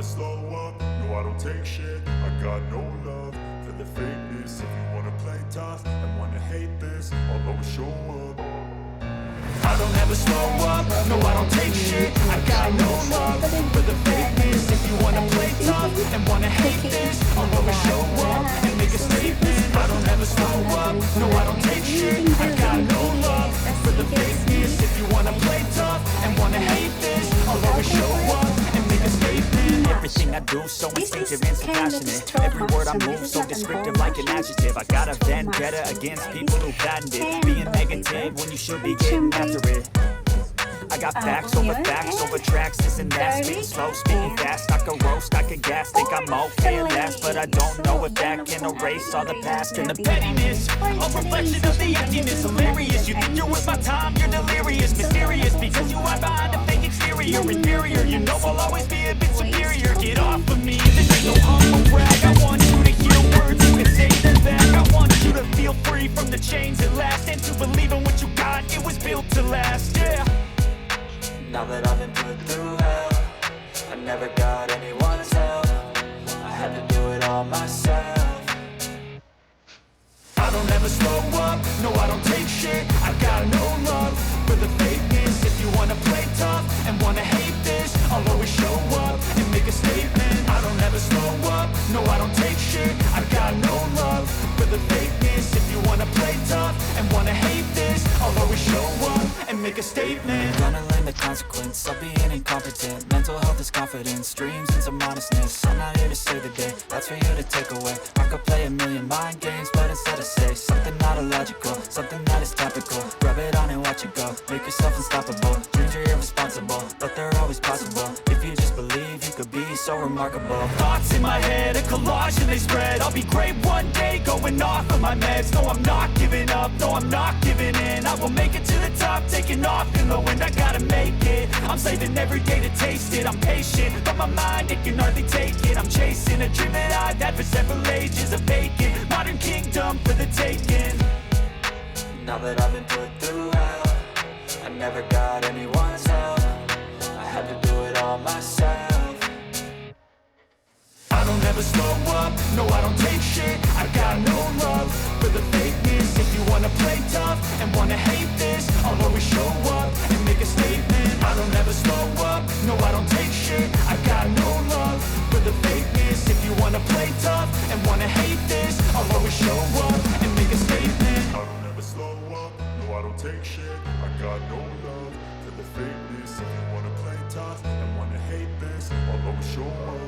slow up, no I don't take shit. I got no love for the fakeness. If you wanna play tough and wanna hate this, I'll always show up. I don't ever slow up, no I don't take shit. I got no love for the fakeness. If you wanna play tough and wanna hate this, I'll always show up and make a statement. I don't ever slow up, no I don't take shit. I got no love for the fakeness. If you wanna play tough and wanna hate this, I'll always show up and make a statement. Everything I do so instinctive and so passionate. Every word I move so descriptive like an adjective. I got a vendetta against people who patented being negative when you should be getting after it. I got facts over tracks, this and that. Speaking slow, speaking fast, I could roast, I could gas. Think I'm okay at last, but I don't know if that can erase all the past and the pettiness. A reflection of the emptiness, hilarious. You think you're with my time, you're delirious. Mysterious, because you hide behind a fake exterior. Inferior, you know I'll always be a bit superior. Get off of me, this ain't no humble brag. I want you to hear words, you can say them back. I want you to feel free from the chains at last, and to believe in what you got, it was built to last, yeah. Now that I've been put through hell, I never got anyone's help. I had to do it all myself. I don't ever slow up, no I don't take shit. I got no love for the fakeness. If you wanna play tough and wanna hate this, I'll always show up and make a statement. I don't ever slow up, no I don't take shit. I got no love for the fakeness. If you wanna play tough and wanna hate this, I'll always show up and make a statement. Gonna learn the consequence of being incompetent. Mental health is confidence, dreams and some honestness. I'm not here to save the day, that's for you to take away. I could play a million mind games, but instead I say something not illogical, something that is topical. Rub it on and watch it go, make yourself unstoppable. Dreams are irresponsible, but they're always possible. If you just believe, you could be so remarkable. Thoughts in my head, a collage and they spread. I'll be great one day, going off of my meds. No, I'm not giving up, no, I'm not giving in. I will make it to the top, taking off in the wind. I gotta make it, I'm saving every day to taste it. I'm patient, but my mind, it can hardly take it. I'm chasing a dream that I've had for several ages. A vacant, modern kingdom for the taking. Now that I've been put through hell, I never got anyone's help. I had to do it all myself. I don't ever slow up, no I don't take shit. I got no love for the fakeness. If you wanna play tough and wanna hate this, I'll always show up and make a statement. I don't ever slow up, no I don't take shit. I got no love for the fakeness. If you wanna play tough and wanna hate this, I'll always show up and make a statement. I don't ever slow up, no I don't take shit. I got no love for the fakeness. If you wanna play tough and wanna hate this, I'll always show up.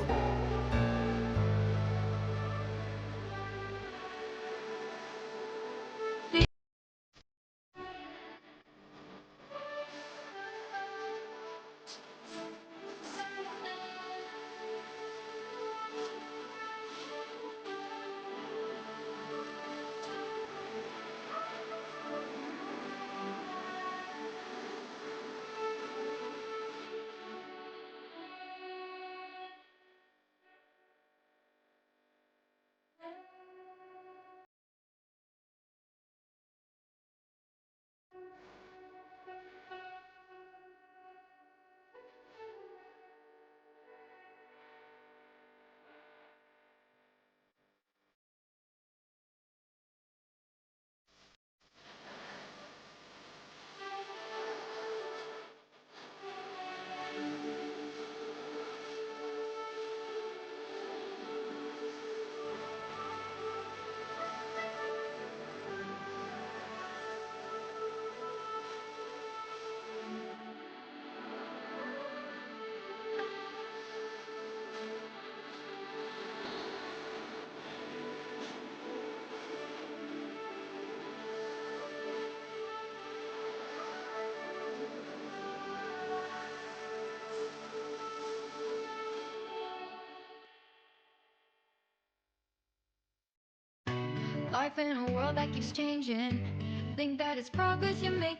Life in a world that keeps changing. Think that it's progress you make.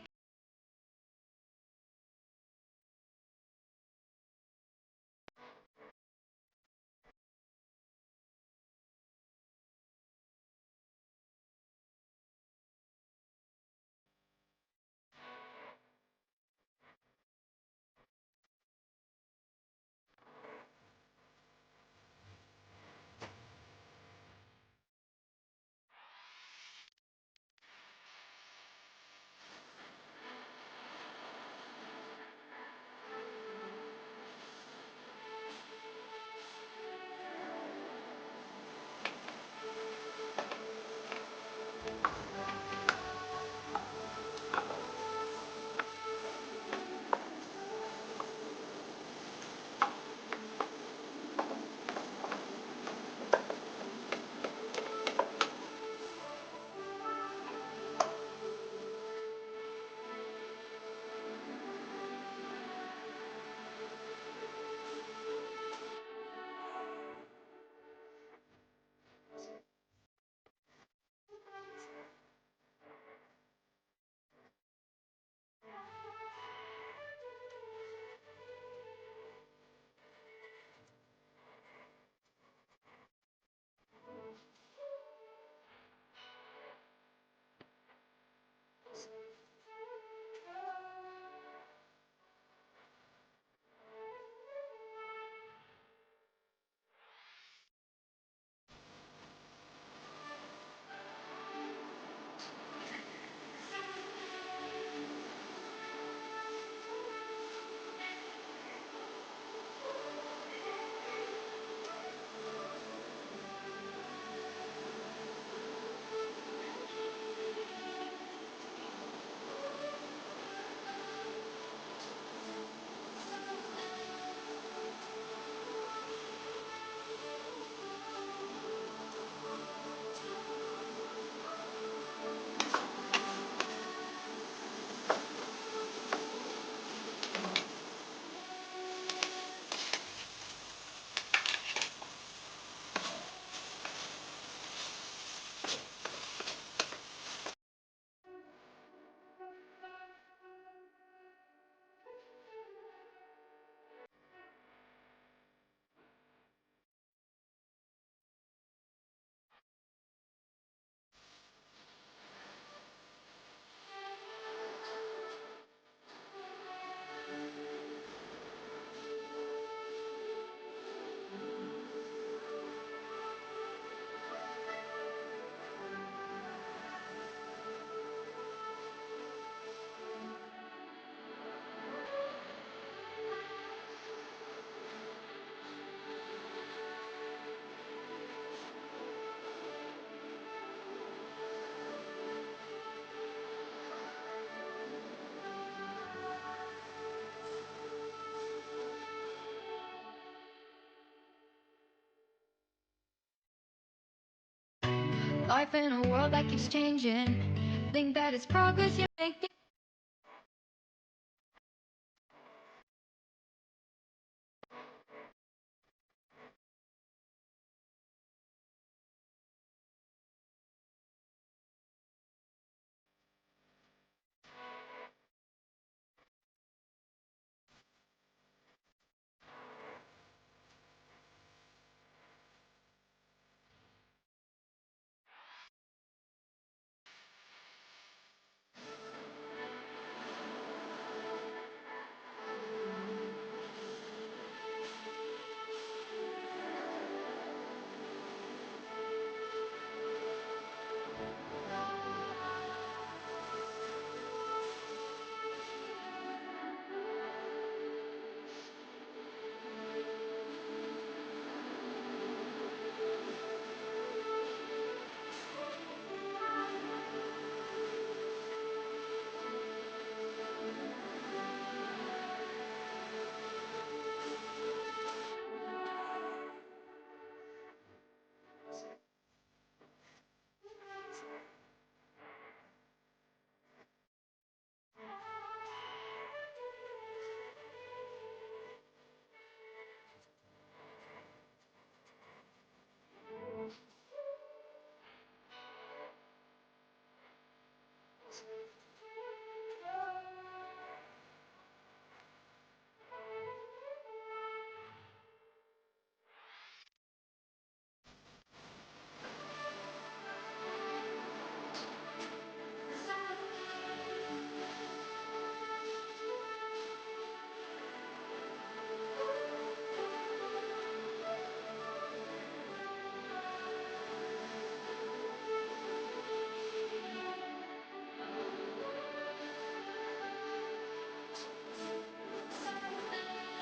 Life in a world that keeps changing. Think that it's progress you're making.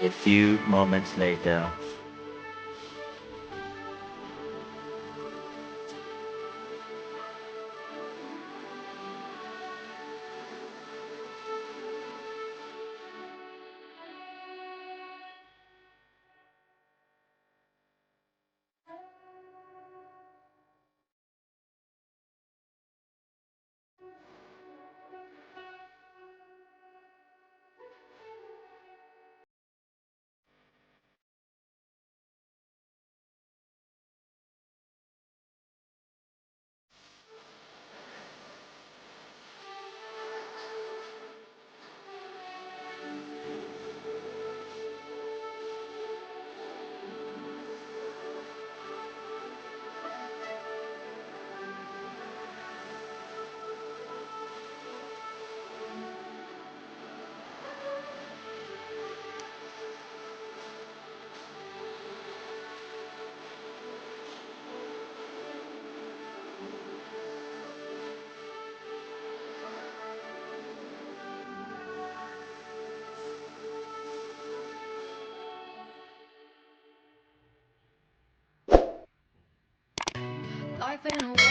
A few moments later. Life in a